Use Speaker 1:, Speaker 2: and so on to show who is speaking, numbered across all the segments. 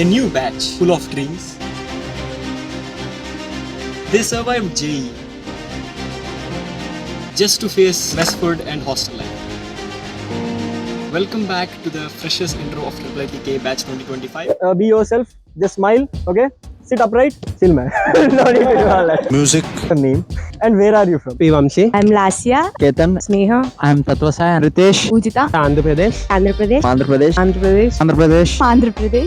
Speaker 1: A new batch full of dreams. They survived JEE just to face Westford and hostel life. Welcome back to the freshest intro of IITK batch 2025.
Speaker 2: Be yourself, just smile, okay? Sit upright, chill man. No need to do all that.
Speaker 3: Music.
Speaker 2: Name. And where are you from?
Speaker 4: Vamshi.
Speaker 5: I'm Lasya.
Speaker 4: Ketan.
Speaker 5: Sneha.
Speaker 4: I'm Tatvasai. Ritesh.
Speaker 5: Ujita.
Speaker 4: Andhra Pradesh.
Speaker 5: Andhra Pradesh.
Speaker 4: Andhra Pradesh.
Speaker 5: Andhra Pradesh.
Speaker 4: Andhra Pradesh.
Speaker 5: Andhra Pradesh.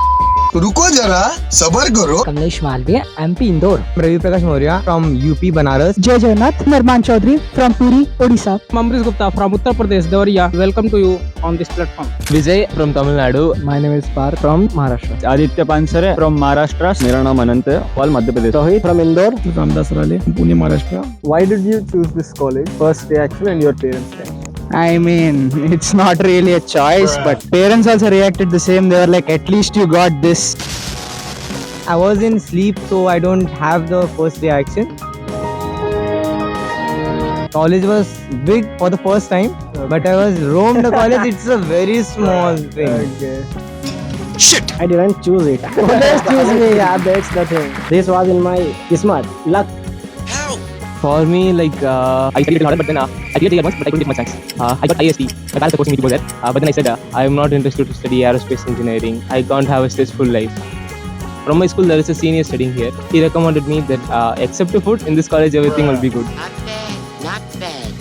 Speaker 3: रुको जरा सबर करो
Speaker 4: Kamlesh Malviya. MP Indore. Ravi Prakash Maurya from UP Banaras. Jay Jagannath. Nirman Chaudhary from Puri, Odisha.
Speaker 6: Amrish Gupta from Uttar Pradesh, Devariya. Welcome to you on this platform.
Speaker 4: Vijay from Tamil Nadu. My name is Parth from Maharashtra.
Speaker 7: Aditya Pansare from Maharashtra. मेरा नाम अनंत है, all Madhya Pradesh.
Speaker 2: Rohit from Indore.
Speaker 6: Ramdas Rale, Pune, Maharashtra.
Speaker 2: Why did you choose this college? First reaction and your parents' reaction.
Speaker 4: I mean, it's not really a choice, but parents also reacted the same. They were like, at least you got this. I was in sleep, so I don't have the first reaction. College was big for the first time, but I was roamed the college. It's a very small thing.
Speaker 2: Okay.
Speaker 3: Shit.
Speaker 2: I didn't choose it. Just choose me, yeah, that's the thing. This was in my kismat, luck.
Speaker 4: For me, like, I studied harder, but then I cleared the year once, but I couldn't get much thanks. I got IST. My parents were forcing me to go there, but then I said, I am not interested to study aerospace engineering. I can't have a stressful life. From my school, there is a senior studying here. He recommended me that except the food, in this college, everything will be good.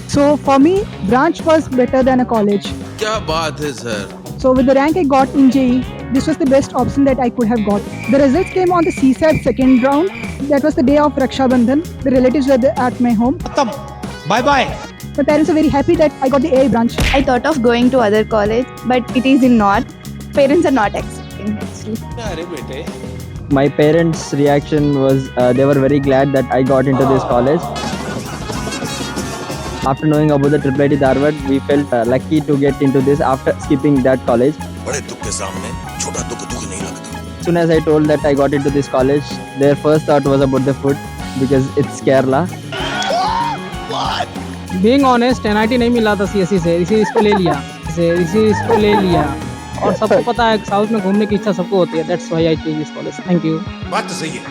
Speaker 8: So for me, branch was better than a college.
Speaker 3: क्या बात है sir.
Speaker 8: So with the rank I got in JEE, this was the best option that I could have got. The results came on the CSAT second round. That was the day of Raksha Bandhan. The relatives were at my home.
Speaker 7: Bye bye.
Speaker 8: My parents are very happy that I got the AA branch.
Speaker 5: I thought of going to other college, but it is in North. Parents are not accepting actually.
Speaker 4: My parents' reaction was they were very glad that I got into this college. After knowing about the IIT Dharwad, we felt lucky to get into this after skipping that college.
Speaker 3: बड़े दुख के सामने छोटा दुख दुख नहीं लगता.
Speaker 4: As soon as I told that I got into this college, their first thought was about the food because it's Kerala.
Speaker 6: Being honest, NIT नहीं मिला था CSE से, इसी इसको ले लिया. इसी इसको ले लिया. और सबको पता है साउथ में घूमने की इच्छा सबको होती है. That's why I choose this college. Thank you.
Speaker 3: बात तो सही है.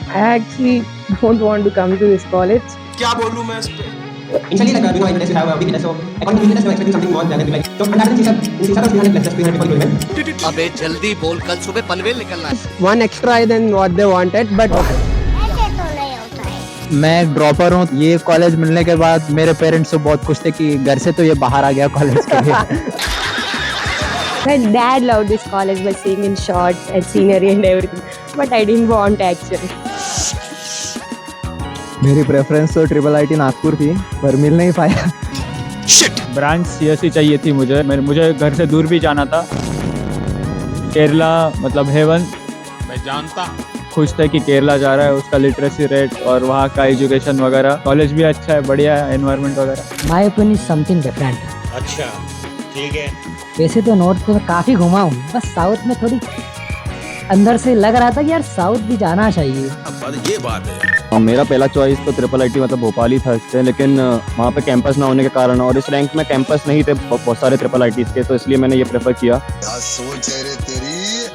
Speaker 5: I actually don't want to come to this college.
Speaker 3: क्या बोलूं मैं इस पे?
Speaker 9: Initially, like, I used to have a weakness, so according to weakness, I was expecting something more than like. So, but in CSAT, 300 plus, just 300 people going.
Speaker 10: अबे जल्दी बोल, कल सुबह पनवेल निकलना है.
Speaker 2: One extra than what they wanted, but
Speaker 4: मैं dropper हूँ. ये कॉलेज मिलने के बाद मेरे पेरेंट्स तो बहुत खुश थे कि घर से तो ये बाहर आ गया कॉलेज के लिए.
Speaker 5: My dad loved this college by seeing in shorts and scenery and everything, but I didn't want actually.
Speaker 4: मेरी प्रेफरेंस तो IIT नागपुर थी, पर मिल नहीं पाया.
Speaker 7: ब्रांच CSE चाहिए थी मुझे घर से दूर भी जाना था. केरला मतलब हेवन. मैं जानता. खुश थे कि केरला जा रहा है, उसका लिटरेसी रेट और वहाँ का एजुकेशन वगैरह. कॉलेज भी अच्छा है, बढ़िया है, एनवायरनमेंट वगैरह.
Speaker 4: My opinion is something different.
Speaker 3: अच्छा ठीक है.
Speaker 4: वैसे तो नॉर्थ में काफी घुमा हूँ, बस साउथ में थोड़ी अंदर से लग रहा था कि यार साउथ भी जाना चाहिए.
Speaker 3: अब ये बात है.
Speaker 7: मेरा पहला चॉइस तो IIT मतलब भोपाल ही था इससे, लेकिन वहाँ पे कैंपस ना होने के कारण और इस रैंक में कैंपस नहीं थे बहुत सारे IIITs के, तो इसलिए मैंने ये प्रेफर किया.
Speaker 3: क्या सोच है रे तेरी.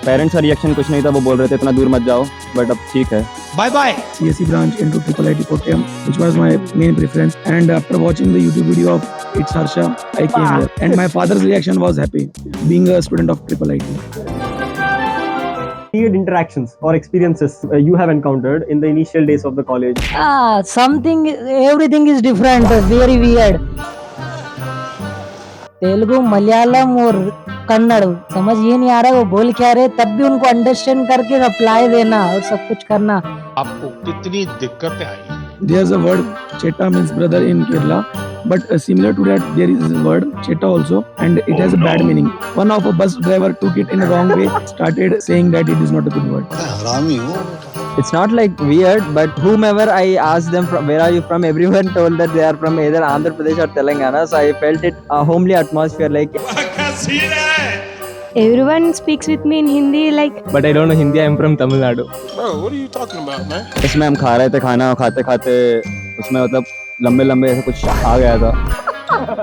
Speaker 7: पेरेंट्स का रिएक्शन कुछ नहीं था, वो बोल रहे थे इतना दूर मत जाओ, बट अब ठीक है.
Speaker 3: Bye bye.
Speaker 6: CSE branch into IIT Kottayam, which was my main preference. And after watching the YouTube video of It's Harsha, I came here. And my father's reaction was happy, being a student of IIT.
Speaker 2: weird interactions or experiences you have encountered in the initial days of the college.
Speaker 4: Everything is different, very weird. Telugu, Malayalam और कन्नड़ समझ ये नहीं आ रहा वो बोल क्या रहे, तब भी उनको अंडरस्टैंड करके रिप्लाई देना और सब कुछ करना.
Speaker 3: आपको कितनी दिक्कतें आई.
Speaker 6: There's a word Cheta means brother in Kerala, but similar to that there is a word Cheta also, and it has a bad meaning. One of a bus driver took it in a wrong way, started saying that it is not a good word.
Speaker 3: हरामी हो.
Speaker 4: It's not like weird, but whomever I asked them from where are you from, everyone told that they are from either Andhra Pradesh or Telangana, so I felt it a homely atmosphere like.
Speaker 5: Everyone speaks with me in Hindi like.
Speaker 4: But I don't know Hindi. I'm from Tamil Nadu.
Speaker 3: Bro, what are you talking about, man?
Speaker 7: इसमें हम खा रहे थे खाना, खाते खाते उसमें मतलब लंबे लंबे ऐसा कुछ आ गया था.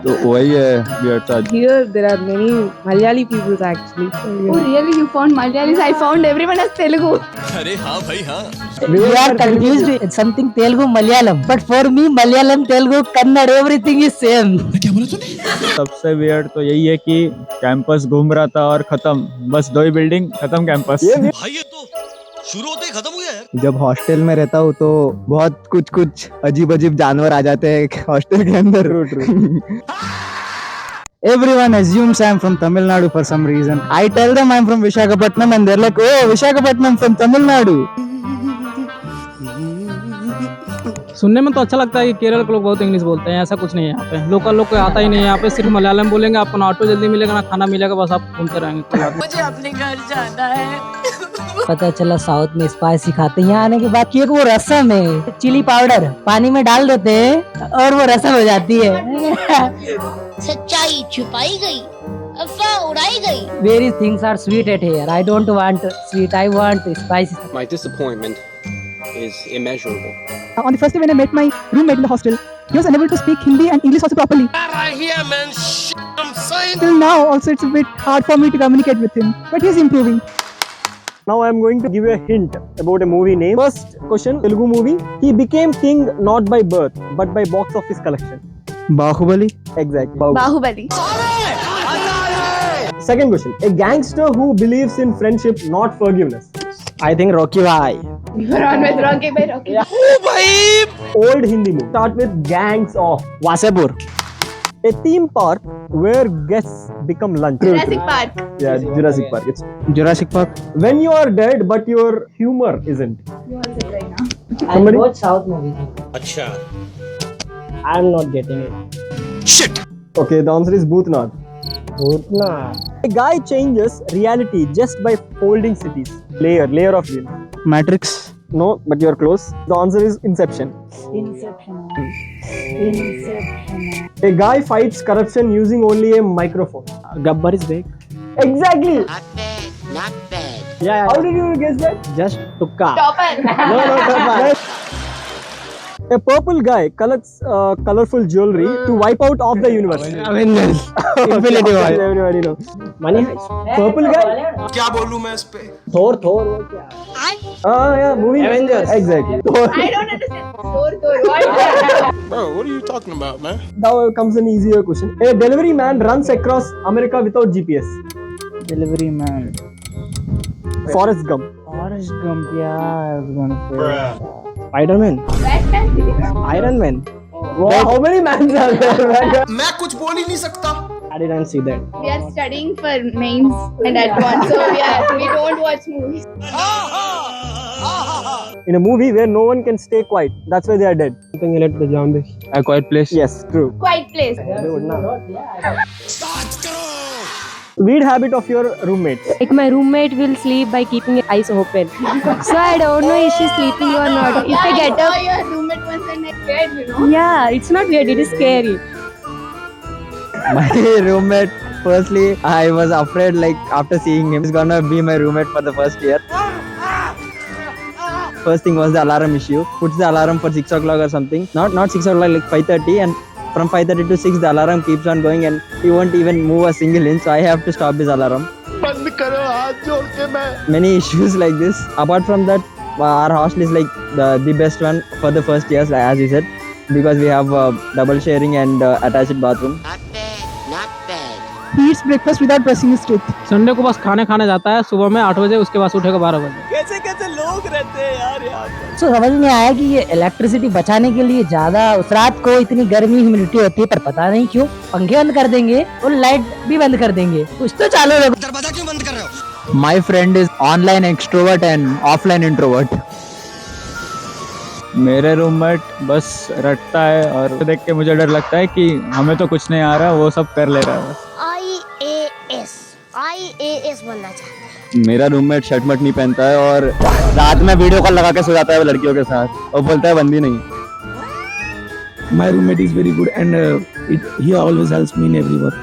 Speaker 7: तो वही है वियर्ड सा।
Speaker 5: Here there are many Malayali people actually. Oh really? You found Malayalis? I found everyone as Telugu.
Speaker 10: अरे हाँ भाई हाँ.
Speaker 11: We are confused with something Telugu Malayalam, but for me Malayalam, Telugu, Kannada, everything is same.
Speaker 7: सबसे weird तो यही है कि campus घूम रहा था और खत्म, बस 2 ही बिल्डिंग खत्म कैंपस।
Speaker 10: भाई ये तो शुरू होते ही खत्म हुआ है.
Speaker 4: जब हॉस्टल में रहता हूँ तो बहुत कुछ अजीब अजीब जानवर आ जाते हैं हॉस्टल के अंदर।
Speaker 11: Everyone assumes I am from Tamil Nadu for some reason. I tell them I am from Visakhapatnam and they're like, oh, Visakhapatnam from Tamil Nadu.
Speaker 12: सुनने में तो अच्छा लगता है कि केरल के लोग बहुत इंग्लिश बोलते हैं, ऐसा कुछ नहीं है यहाँ पे। लोकल लोग को आता ही नहीं है यहाँ पे, सिर्फ मलयालम बोलेंगे, आपको ना ऑटो जल्दी मिलेगा ना खाना मिलेगा, बस आप घूमते रहेंगे।
Speaker 5: मुझे अपने घर जाना है।
Speaker 11: पता चला साउथ में स्पाइसी खाते हैं, यहाँ आने के बाद कि वो रसम है, चिली पाउडर पानी में डाल देते हैं और वो रसम हो जाती है।
Speaker 13: सच्चाई छुपाई गई, अफवाह उड़ाई गई।
Speaker 11: Various things are sweet at here. I don't want sweet, I want spicy.
Speaker 14: My disappointment is immeasurable.
Speaker 8: On the first day when I met my roommate in the hostel, he was unable to speak Hindi and English also properly. Till now also it's a bit hard for me to communicate with him, but he's improving.
Speaker 2: Now I am going to give you a hint about a movie name. First question, Telugu movie. He became king not by birth, but by box office collection.
Speaker 4: Baahubali.
Speaker 2: Exactly.
Speaker 5: Baahubali.
Speaker 2: Second question, a gangster who believes in friendship, not forgiveness.
Speaker 4: I think Rocky Bhai.
Speaker 5: You're on with Rocky by Rocky.
Speaker 2: Old Hindi movie. Start with gangs of.
Speaker 4: Wasseypur.
Speaker 2: A theme park where guests become lunch.
Speaker 5: Jurassic Park.
Speaker 2: Yeah, Jurassic Park. It's
Speaker 4: Jurassic Park।
Speaker 2: when you are dead, but your humor isn't.
Speaker 5: You all said right now.
Speaker 11: I watch South movies.
Speaker 10: अच्छा.
Speaker 11: I'm not getting it.
Speaker 2: Okay, the answer is Bhootnath.
Speaker 11: Bhootnath.
Speaker 2: A guy changes reality just by folding cities. Layer of dream.
Speaker 4: Matrix.
Speaker 2: No, but you're close. The answer is Inception.
Speaker 11: Inception.
Speaker 2: A guy fights corruption using only a microphone.
Speaker 4: Gabbar is back.
Speaker 2: Exactly.
Speaker 13: Not bad.
Speaker 2: Yeah. How did you guess that?
Speaker 4: Just तुक्का।
Speaker 5: Topper.
Speaker 2: No. A purple guy collects colorful jewelry to wipe out of the universe.
Speaker 4: Avengers। Infinity War।
Speaker 2: Everybody know.
Speaker 11: Money Heist.
Speaker 2: Purple guy?
Speaker 10: क्या बोलूं मैं इस पे?
Speaker 11: Thor वो क्या?
Speaker 2: Yeah, movie.
Speaker 11: Avengers.
Speaker 2: Exactly.
Speaker 5: I don't understand. Thor. What?
Speaker 3: Bro, what are you talking about, man?
Speaker 2: Now comes an easier question. A delivery man runs across America without GPS.
Speaker 11: Delivery man.
Speaker 2: Forrest Gump.
Speaker 11: Forrest Gump. Yeah, I was gonna say.
Speaker 4: Spider-Man।
Speaker 5: Batman.
Speaker 4: Iron Man।
Speaker 2: Wow, how many mans are there?
Speaker 10: मैं कुछ बोल ही नहीं सकता.
Speaker 4: I didn't see that।
Speaker 5: We are studying for mains and advanced, so we don't watch movies.
Speaker 2: In a movie where no one can stay quiet, that's why they are dead.
Speaker 4: Something related to zombies। A Quiet Place।
Speaker 2: Yes, true.
Speaker 5: Quiet place.
Speaker 2: Weird habit of your roommate.
Speaker 5: Like my roommate will sleep by keeping her eyes open. So I don't know if she's sleeping or not. If I get up, your roommate once and I scared, you know. Yeah, it's not weird. It is scary.
Speaker 4: My roommate, firstly, I was afraid like after seeing him, he's gonna be my roommate for the first year. First thing was the alarm issue. Puts the alarm for 6 o'clock or something. Not 6 o'clock, like 5:30, and from 5:30 to 6 the alarm keeps on going and he won't even move a single inch, so I have to stop his alarm.
Speaker 3: बंद करो हाथ जोड़ के मैं.
Speaker 4: Many issues like this. Apart from that, our hostel is like the best one for the first years, as you said, because we have double sharing and attached bathroom.
Speaker 8: He eats breakfast without brushing his teeth.
Speaker 12: Sunday को बस खाने जाता है सुबह में 8 बजे, उसके बाद उठेगा 12 बजे।
Speaker 1: कैसे लोग रहते हैं यार यहाँ पे।
Speaker 11: तो समझ नहीं आया कि ये इलेक्ट्रिसिटी बचाने के लिए ज्यादा उस रात को इतनी गर्मी ह्यूमिडिटी होती है, पर पता नहीं क्यों पंखे बंद कर देंगे और लाइट भी बंद कर देंगे, कुछ तो चालू रखो।
Speaker 10: दरवाजा क्यों बंद कर रहे हो?
Speaker 4: My friend is online extrovert and offline introvert.
Speaker 7: मेरे रूममेट बस रटता है और देख के मुझे डर लगता है कि हमें तो कुछ नहीं आ रहा, वो सब कर ले रहा है बस।
Speaker 13: IAS बनना चाहता है।
Speaker 4: मेरा रूममेट शर्ट मट नहीं पहनता है और रात में वीडियो कॉल लगा के सो जाता है वो लड़कियों के साथ और बोलता है बंदी नहीं।
Speaker 6: My roommate is very good and he always helps me in every work.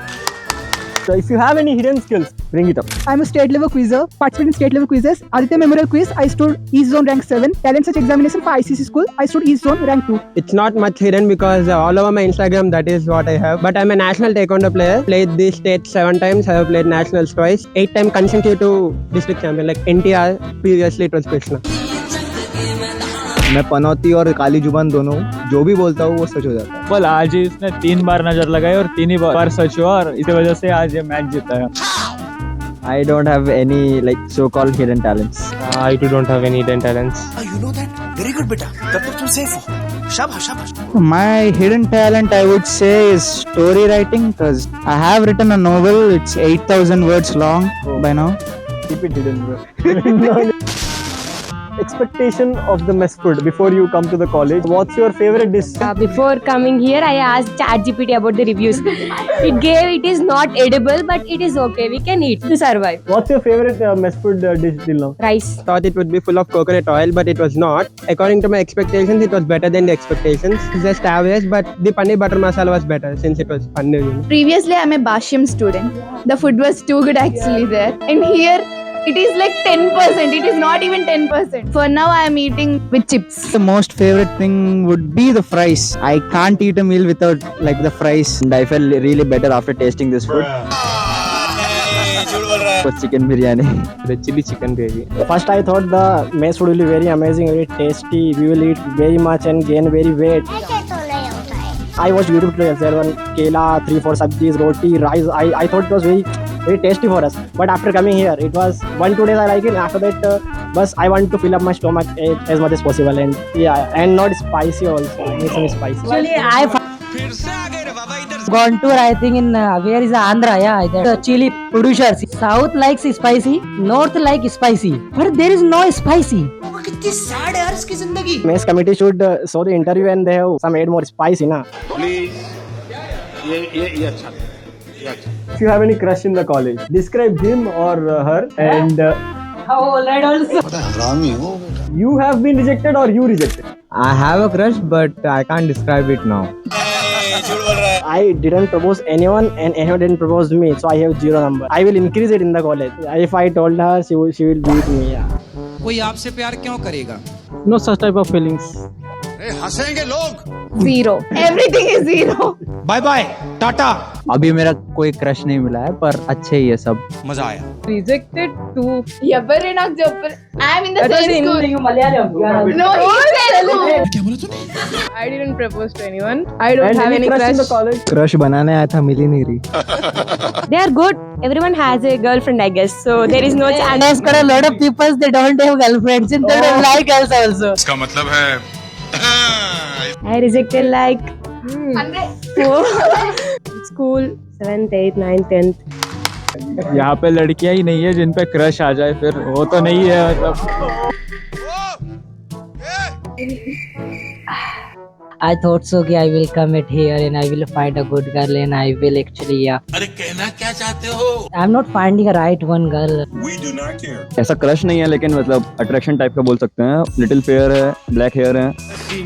Speaker 2: So if you have any hidden skills, bring it up.
Speaker 8: I'm a state level quizzer, participated in state level quizzes. Aditya Memorial Quiz, I stood East Zone rank 7. Talent Search examination for ICC school, I stood East Zone rank 2.
Speaker 9: It's not much hidden because all over my Instagram that is what I have. But I'm a national taekwondo player. Played these states 7 times. I have played nationals twice. 8 times consecutive district champion. Like NTR, previously it was Krishna.
Speaker 7: मैं पनौती और काली जुबान दोनों जो भी बोलता हूँ वो सच हो जाता है। बल आज ही इसने 3 बार नजर लगाई और 3 ही बार सच हुआ और इसी वजह से आज ये मैच जीता है।
Speaker 4: I don't have any like so-called hidden talents. I too don't have any hidden talents.
Speaker 10: You know that? Very good, beta. तब तक तुम safe हो। शाबाश शाबाश।
Speaker 12: My hidden talent I would say is story writing because I have written a novel. It's 8,000 words long by now.
Speaker 2: Keep it hidden, bro. Expectation of the mess food before you come to the college. What's your favorite dish?
Speaker 5: Before coming here, I asked ChatGPT about the reviews. It is not edible, but it is okay. We can eat to survive.
Speaker 2: What's your favorite mess food dish till now?
Speaker 5: Rice.
Speaker 9: Thought it would be full of coconut oil, but it was not. According to my expectations, it was better than the expectations. It's just average, but the paneer butter masala was better since it was paneer. You know.
Speaker 15: Previously, I'm a Bashim student. The food was too good actually there. And here, it is like 10%. It is not even 10%. For now, I am eating with chips.
Speaker 12: The most favorite thing would be the fries. I can't eat a meal without like the fries.
Speaker 4: And I felt really better after tasting this food. Was chicken biryani. The chili chicken gravy.
Speaker 2: First, I thought the mess food will be very amazing, very tasty. We will eat very much and gain very weight. I watched YouTube tutorials. There were kela, 3-4 sabjis, roti, rice. I thought it was very tasty for us. But after coming here, it was 1-2 days I like it. After that, bus I want to fill up my stomach as much as possible, and yeah, and not spicy also. Make some spicy.
Speaker 11: Actually, I've gone tour. I think in where is Andhra? Yeah, the chili producers. South likes spicy, North like spicy, but there is no spicy.
Speaker 10: कितनी sad है यार इसकी जिंदगी।
Speaker 2: Mess committee should show the interview and they have some add more spicy, na.
Speaker 3: Please, ये अच्छा।
Speaker 2: If you have any crush in the college, describe him or her, and
Speaker 11: How old also?
Speaker 2: you have been rejected or you rejected.
Speaker 4: I have a crush, but I can't describe it now.
Speaker 2: I didn't propose anyone and anyone didn't propose me, so I have 0 number. I will increase it in the college. If I told her, she will beat me. Yeah.
Speaker 10: कोई आपसे प्यार क्यों करेगा?
Speaker 12: No such type of feelings.
Speaker 10: हंसेंगे लोग।
Speaker 15: 0. Everything is 0.
Speaker 10: Bye bye tata.
Speaker 4: अभी मेरा कोई क्रश नहीं मिला है पर अच्छे ही है सब।
Speaker 10: मजा आया।
Speaker 15: Rejected 2. Yabbar not jabbar. I am in the same school.
Speaker 11: Malayalam.
Speaker 15: No, he's Telugu.
Speaker 10: क्या बोला तूने?
Speaker 15: I didn't propose to anyone. I don't
Speaker 2: And
Speaker 15: have any
Speaker 2: crush in the
Speaker 15: crush.
Speaker 2: college.
Speaker 4: Crush बनाने आया था, मिल ही नहीं रही।
Speaker 5: They are good. Everyone has a girlfriend, I guess. So there is no chance.
Speaker 11: And I've got a lot of people they don't have girlfriends and they don't like girls also.
Speaker 10: इसका मतलब है
Speaker 5: I rejected like 4. School 7th, 8th, 9th, 10th.
Speaker 7: यहाँ पे लड़कियां ही नहीं है जिन पे crush आ जाए, फिर वो तो नहीं है मतलब।
Speaker 11: I thought so कि I will come at here and I will find a good girl and I will actually
Speaker 10: अरे कहना क्या चाहते हो?
Speaker 11: I'm not finding a right one girl.
Speaker 10: We do not care.
Speaker 4: ऐसा क्रश नहीं है लेकिन मतलब अट्रैक्शन टाइप का बोल सकते हैं। लिटिल फेयर है, ब्लैक हेयर है।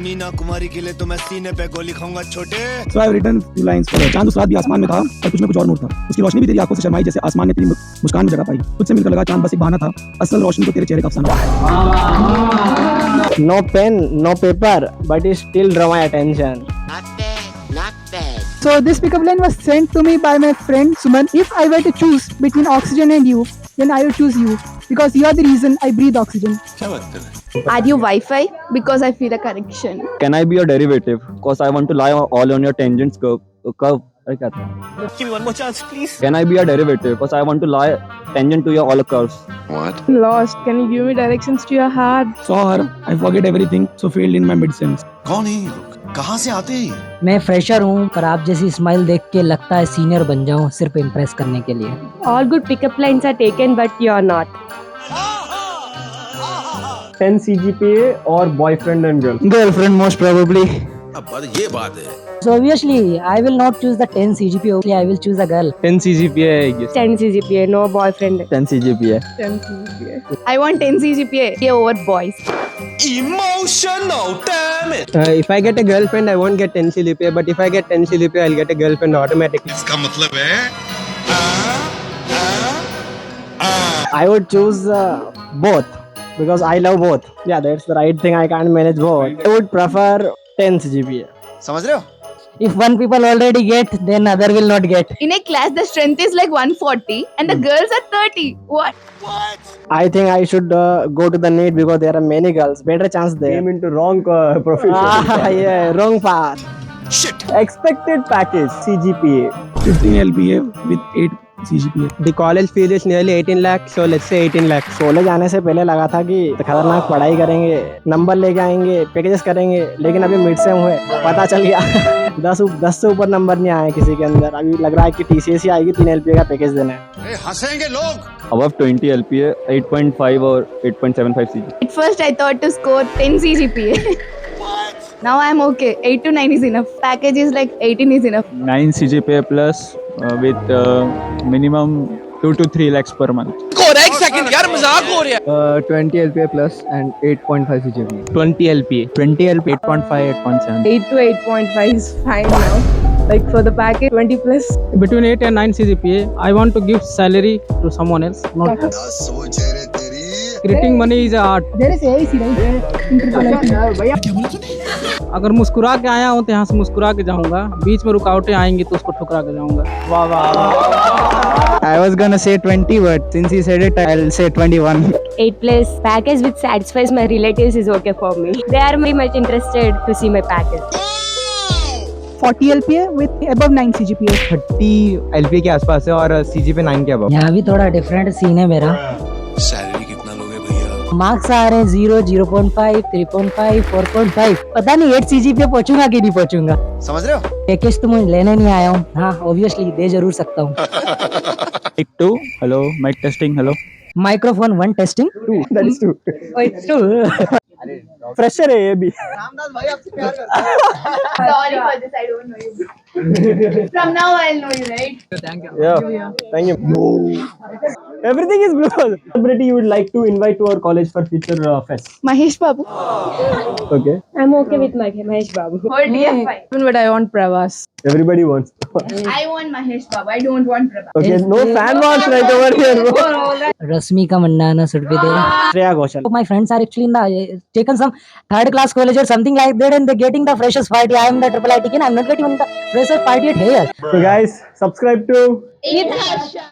Speaker 10: मीना कुमारी के लिए तो मैं सीने पे गोली खाऊंगा छोटे।
Speaker 6: So I've written few lines for her. चांद उस रात भी आसमान में था और कुछ में कुछ और नूर था। उसकी रोशनी भी तेरी आंखों से शर्माई जैसे आसमान ने तेरी मुस्कान में जगह पाई। तुझसे मिलकर लगा चांद बस एक बहाना था, असल रोशनी तो तेरे चेहरे का अफसाना।
Speaker 2: No pen, no paper, but it still draw my attention.
Speaker 8: So this pickup line was sent to me by my friend Suman. If I were to choose between oxygen and you, then I would choose you because you are the reason I breathe oxygen.
Speaker 10: क्या बात कर रहे हैं?
Speaker 15: Are you Wi-Fi? Because I feel a connection.
Speaker 4: Can I be a derivative? Because I want to lie all on your tangents curve. अरे क्या था?
Speaker 10: Give me one more chance, please.
Speaker 4: Can I be a derivative? Because I want to lie tangent to your all curves.
Speaker 10: What?
Speaker 15: Lost. Can you give me directions to your heart?
Speaker 6: Saw her, I forget everything, so failed in my mid-sense.
Speaker 10: कौन है ये लोग? कहाँ से आते हैं?
Speaker 11: मैं fresher हूँ पर आप जैसी स्माइल देख के लगता है सीनियर बन जाऊँ सिर्फ इम्प्रेस करने के लिए।
Speaker 5: All good pickup lines are taken, but you are not.
Speaker 2: 10 CGPA or boyfriend and girl.
Speaker 12: Girlfriend most probably.
Speaker 10: अब ये बात है।
Speaker 11: So obviously I will not choose the 10 CGPA. I will choose a girl.
Speaker 4: 10 CGPA, I guess.
Speaker 5: 10 CGPA, no boyfriend.
Speaker 4: 10 CGPA.
Speaker 15: 10 CGPA. I want 10 CGPA over boys.
Speaker 10: Emotional, damn it.
Speaker 9: If I get a girlfriend, I won't get 10 CGPA, but if I get 10 CGPA, I'll get a girlfriend automatically.
Speaker 10: इसका मतलब है
Speaker 2: I would choose both because I love both. Yeah, that's the right thing. I can't manage both. I would prefer 10 CGPA.
Speaker 10: समझ रहे हो?
Speaker 11: If one people already get, then other will not get.
Speaker 15: In a class, the strength is like 140 and the girls are 30. What?
Speaker 2: I think I should go to the NEET because there are many girls. Better chance there.
Speaker 9: Came into wrong profession.
Speaker 2: Yeah, wrong path.
Speaker 9: Expected package CGPA.
Speaker 6: 15 LPA with 8 CGPA.
Speaker 9: The college fee is nearly 18 lakh, so let's say 18 lakh.
Speaker 2: College आने से पहले लगा था कि खतरनाक पढ़ाई करेंगे, number लेके आएंगे, पैकेजेस करेंगे, लेकिन अभी मिड सेम हुए, पता चल गया 10 से ऊपर नंबर नहीं आए किसी के अंदर. अभी लग रहा है कि TCS ही आएगी, 3 LPA का पैकेज देना है.
Speaker 10: हंसेंगे लोग.
Speaker 7: Above 20 LPA, 8.5 or 8.75 CG.
Speaker 15: At first, I thought to score 10 CGPA. Now I'm okay. 8 to 9 is enough. Package is like 18 is enough.
Speaker 7: 9 CGPA plus with minimum 2 to 3 lakhs per month.
Speaker 9: 20 LPA plus and 8.5 CGPA.
Speaker 4: 20 LPA.
Speaker 7: 20 LPA, 8.5, 8.7.
Speaker 5: 8 to 8.5 is fine now. Like for the package, 20 plus.
Speaker 12: Between 8 and 9 CGPA, I want to give salary to someone else. Not creating money is an art.
Speaker 8: There is AIC, right?
Speaker 12: अगर मुस्कुरा के आया हूँ तो यहाँ से मुस्कुरा के जाऊंगा. बीच में रुकावटें आएंगी तो उसको ठुकरा के जाऊंगा.
Speaker 9: I was gonna say 20, but since he said it, I'll say 21.
Speaker 5: 8 plus package which satisfies my relatives is okay for me. They are very much interested to see my package.
Speaker 8: 40 LPA with above 9 CGPA.
Speaker 9: 30 LPA के आसपास है और CGPA 9 के above.
Speaker 11: यहाँ भी थोड़ा different scene है मेरा.
Speaker 10: सैलरी कितना लोगे भैया?
Speaker 11: मार्क्स आ रहे हैं 0, 0.5, 3.5, 4.5. पता नहीं 8 CGPA पहुंचूंगा कि नहीं पहुंचूंगा.
Speaker 10: समझ रहे हो?
Speaker 11: पैकेज तो मुझे लेने नहीं आया हूँ. हाँ, ऑब्वियसली दे जरूर सकता हूँ.
Speaker 7: Mic 2, hello, mic testing, hello.
Speaker 11: Microphone 1 testing.
Speaker 9: 2, that is 2.
Speaker 11: Oh, it's 2.
Speaker 9: Fresher है ये भी.
Speaker 15: Sorry for this, I don't know you. From now I'll know you, right?
Speaker 12: Thank you.
Speaker 9: Yeah, thank you. Everything is blue. Celebrity you would like to invite to our college for future fest?
Speaker 15: Mahesh Babu.
Speaker 9: Okay.
Speaker 5: I'm okay with my Mahesh Babu.
Speaker 15: Hold dear fine.
Speaker 5: But I want Pravas.
Speaker 9: Everybody wants.
Speaker 15: I want Mahesh Babu. I don't want Prabha.
Speaker 9: Okay, no fan wants right over here, bro.
Speaker 11: Rashmika Mandanna should be there.
Speaker 2: Shreya Ghoshal.
Speaker 11: My friends are actually in the taken some third class college or something like that, and they're getting the freshers party. I am the triple IT, and I'm not getting the freshers party at here.
Speaker 9: So guys, subscribe to
Speaker 15: It's Harsha.